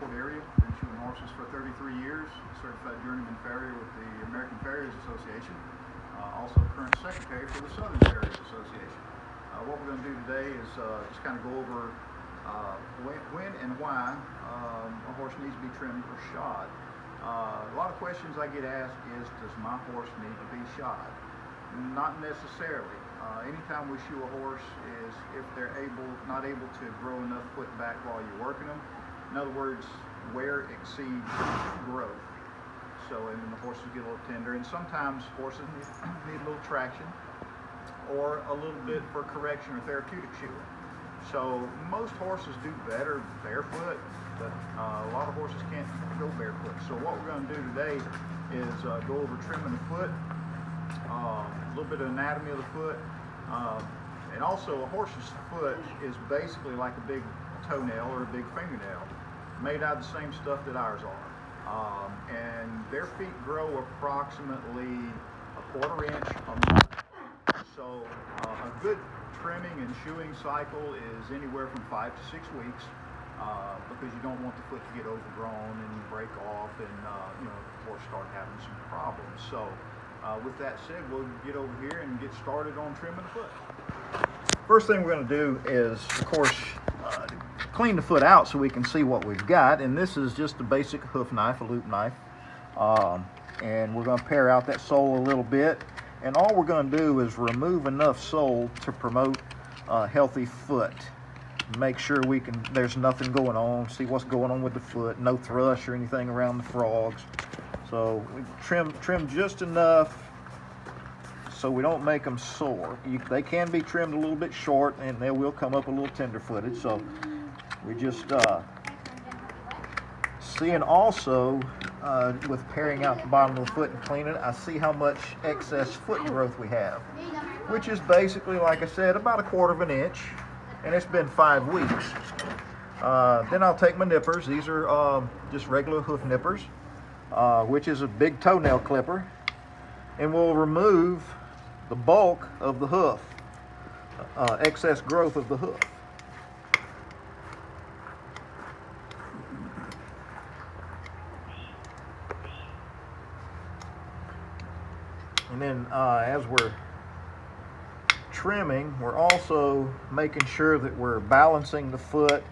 tri-port area. Been shoeing horses for 33 years, certified journeyman farrier with the American Farriers Association. Also current secretary for the Southern Farriers Association. What we're going to do today is just kind of go over when and why a horse needs to be trimmed or shod. A lot of questions I get asked is, does my horse need to be shod? Not necessarily. Anytime we shoe a horse is if they're not able to grow enough foot back while you're working them. In other words, wear exceeds growth. So, and then the horses get a little tender, and sometimes horses need a little traction or a little bit for correction or therapeutic shoeing. So most horses do better barefoot, but a lot of horses can't go barefoot. So what we're going to do today is go over trimming the foot, a little bit of anatomy of the foot, and also a horse's foot is basically like a big toenail or a big fingernail, made out of the same stuff that ours are. And their feet grow approximately a 1/4 inch a month. So a good trimming and shoeing cycle is anywhere from 5 to 6 weeks, because you don't want the foot to get overgrown and break off and the horse start having some problems. So with that said, we'll get over here and get started on trimming the foot. First thing we're going to do is, of course, clean the foot out so we can see what we've got. And this is just a basic hoof knife, a loop knife. And we're going to pare out that sole a little bit. And all we're going to do is remove enough sole to promote a healthy foot. Make sure there's nothing going on, see what's going on with the foot, no thrush or anything around the frogs. So we trim just enough so we don't make them sore. They can be trimmed a little bit short and they will come up a little tender-footed. So we just see, and also with paring out the bottom of the foot and cleaning it, I see how much excess foot growth we have, which is basically, like I said, about a 1/4 inch, and it's been 5 weeks. Then I'll take my nippers. These are just regular hoof nippers, which is a big toenail clipper, and we'll remove the bulk of the hoof, excess growth of the hoof. And then as we're trimming, we're also making sure that we're balancing the foot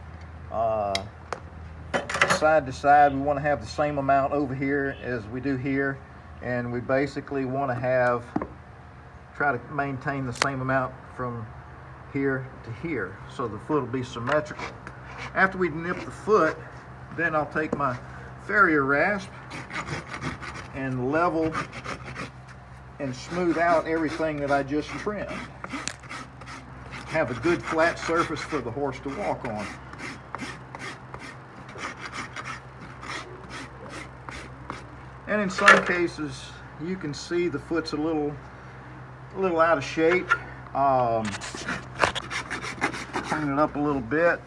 side to side. We want to have the same amount over here as we do here, and we basically want to try to maintain the same amount from here to here, so the foot will be symmetrical. After we nip the foot, then I'll take my Farrier rasp and level and smooth out everything that I just trimmed. Have a good flat surface for the horse to walk on. And in some cases, you can see the foot's a little out of shape. Clean it up a little bit.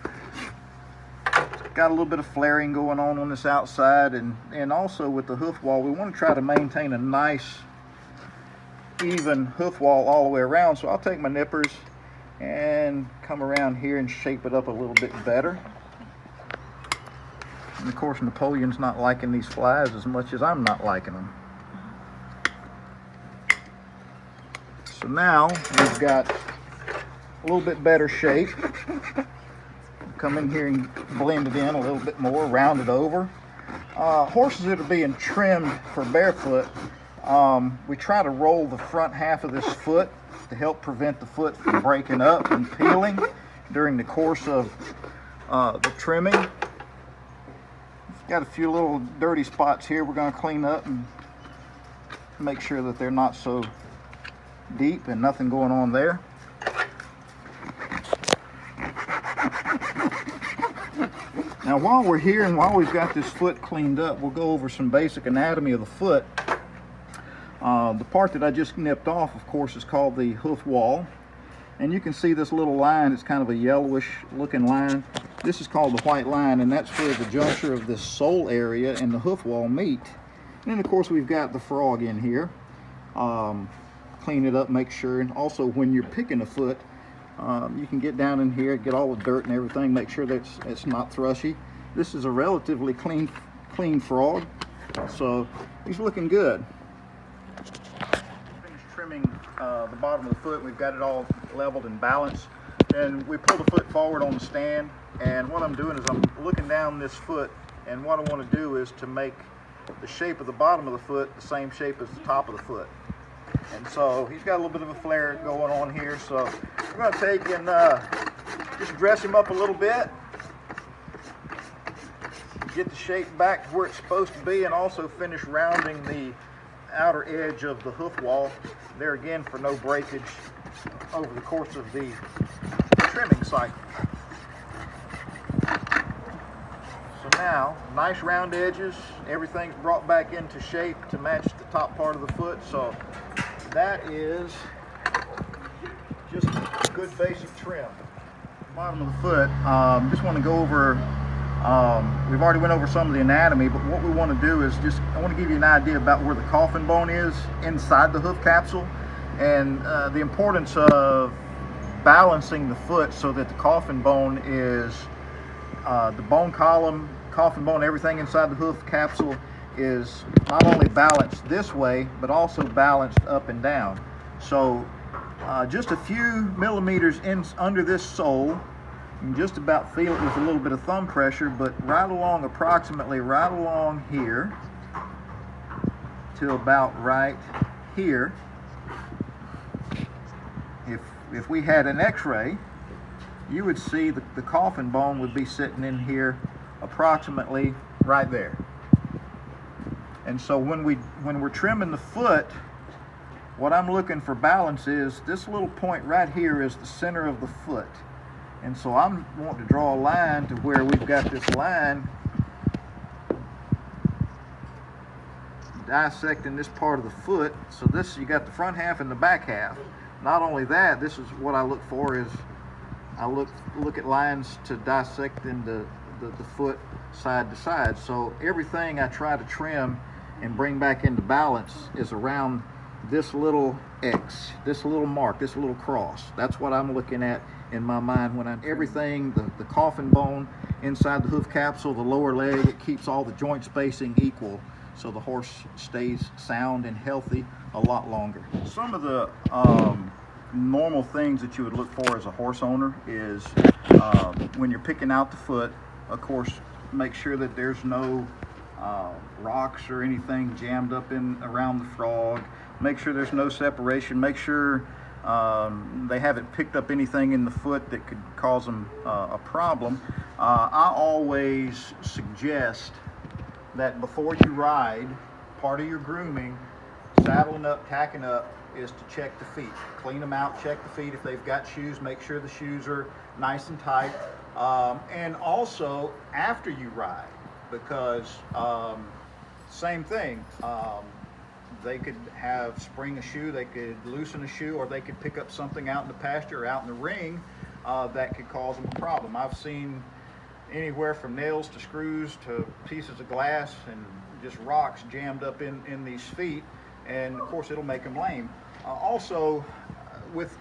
Got a little bit of flaring going on this outside, and also with the hoof wall, we want to try to maintain a nice even hoof wall all the way around. So I'll take my nippers and come around here and shape it up a little bit better. And of course, Napoleon's not liking these flies as much as I'm not liking them. So now we've got a little bit better shape. Come in here and blend it in a little bit more, round it over. Horses that are being trimmed for barefoot, we try to roll the front half of this foot to help prevent the foot from breaking up and peeling during the course of the trimming. Got a few little dirty spots here we're going to clean up and make sure that they're not so deep and nothing going on there. Now while we're here and while we've got this foot cleaned up, we'll go over some basic anatomy of the foot. The part that I just nipped off, of course, is called the hoof wall. And you can see this little line. It's kind of a yellowish looking line. This is called the white line, and that's where the juncture of this sole area and the hoof wall meet. And then of course we've got the frog in here. Clean it up, make sure, and also when you're picking a foot, you can get down in here, get all the dirt and everything, make sure that it's not thrushy. this is a relatively clean frog, so he's looking good. Finished trimming the bottom of the foot. We've got it all leveled and balanced, and we pull the foot forward on the stand, and what I'm doing is I'm looking down this foot, and what I want to do is to make the shape of the bottom of the foot the same shape as the top of the foot. And so he's got a little bit of a flare going on here, so we're going to take and just dress him up a little bit, get the shape back to where it's supposed to be, and also finish rounding the outer edge of the hoof wall there again for no breakage over the course of the trimming cycle. So now, nice round edges, everything's brought back into shape to match the top part of the foot, so that is just a good basic trim. Bottom of the foot, just want to go over, we've already went over some of the anatomy, but what we want to do is I want to give you an idea about where the coffin bone is inside the hoof capsule, and the importance of balancing the foot so that the coffin bone is, the bone column, coffin bone, everything inside the hoof capsule is not only balanced this way, but also balanced up and down. So just a few millimeters under this sole, you can just about feel it with a little bit of thumb pressure, but right along, approximately right along here to about right here. If we had an x-ray, you would see the coffin bone would be sitting in here approximately right there. And so when we're trimming the foot, what I'm looking for balance is this little point right here is the center of the foot. And so I'm wanting to draw a line to where we've got this line dissecting this part of the foot. So this, you got the front half and the back half. Not only that, this is what I look for is I look at lines to dissect into the foot side to side. So everything I try to trim and bring back into balance is around this little X, this little mark, this little cross. That's what I'm looking at in my mind when everything, the coffin bone inside the hoof capsule, the lower leg, it keeps all the joint spacing equal so the horse stays sound and healthy a lot longer. Some of the normal things that you would look for as a horse owner is when you're picking out the foot, of course, make sure that there's no rocks or anything jammed up around the frog. Make sure there's no separation. Make sure they haven't picked up anything in the foot that could cause them a problem. I always suggest that before you ride, part of your grooming, saddling up, tacking up, is to check the feet. Clean them out, check the feet. If they've got shoes, make sure the shoes are nice and tight. And also after you ride, because same thing, they could spring a shoe, they could loosen a shoe, or they could pick up something out in the pasture or out in the ring that could cause them a problem. I've seen anywhere from nails to screws to pieces of glass and just rocks jammed up in these feet, and of course it'll make them lame. Also with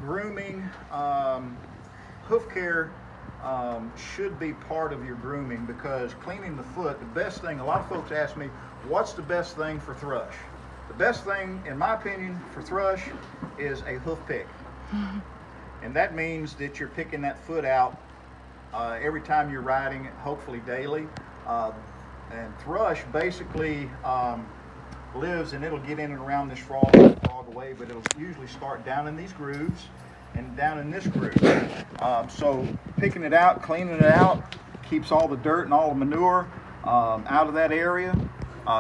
grooming, hoof care should be part of your grooming, because cleaning the foot, the best thing, a lot of folks ask me, what's the best thing for thrush? The best thing, in my opinion, for thrush is a hoof pick. And that means that you're picking that foot out every time you're riding it, hopefully daily. And thrush basically lives, and it'll get in and around this frog away, but it'll usually start down in these grooves and down in this groove. So picking it out, cleaning it out, keeps all the dirt and all the manure out of that area,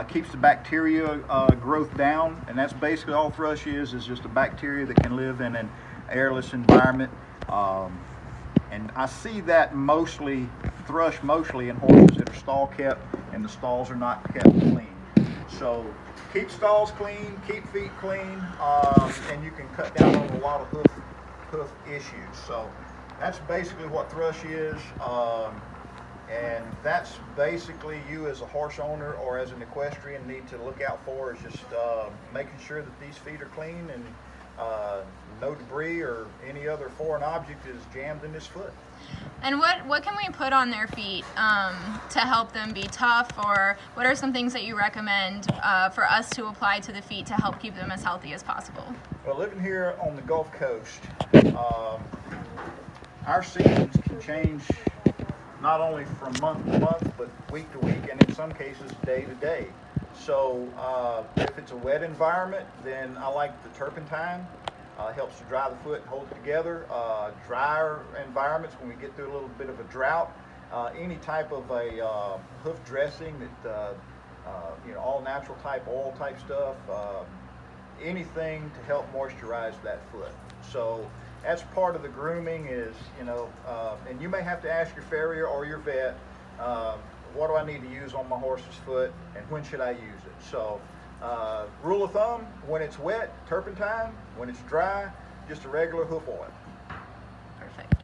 keeps the bacteria growth down, and that's basically all thrush is just a bacteria that can live in an airless environment. And I see that thrush mostly in horses that are stall kept and the stalls are not kept clean. So keep stalls clean, keep feet clean, and you can cut down on a lot of hoof issues. So that's basically what thrush is, and that's basically you as a horse owner or as an equestrian need to look out for, is just making sure that these feet are clean and no debris or any other foreign object is jammed in this foot. And what can we put on their feet to help them be tough, or what are some things that you recommend for us to apply to the feet to help keep them as healthy as possible? Well, living here on the Gulf Coast, our seasons can change not only from month to month, but week to week, and in some cases day to day. So if it's a wet environment, then I like the turpentine. Helps to dry the foot and hold it together. Drier environments, when we get through a little bit of a drought, any type of a hoof dressing that all natural type, oil type stuff, anything to help moisturize that foot. So that's part of the grooming is, and you may have to ask your farrier or your vet, what do I need to use on my horse's foot and when should I use it? So rule of thumb, when it's wet, turpentine. When it's dry, just a regular hoof oil.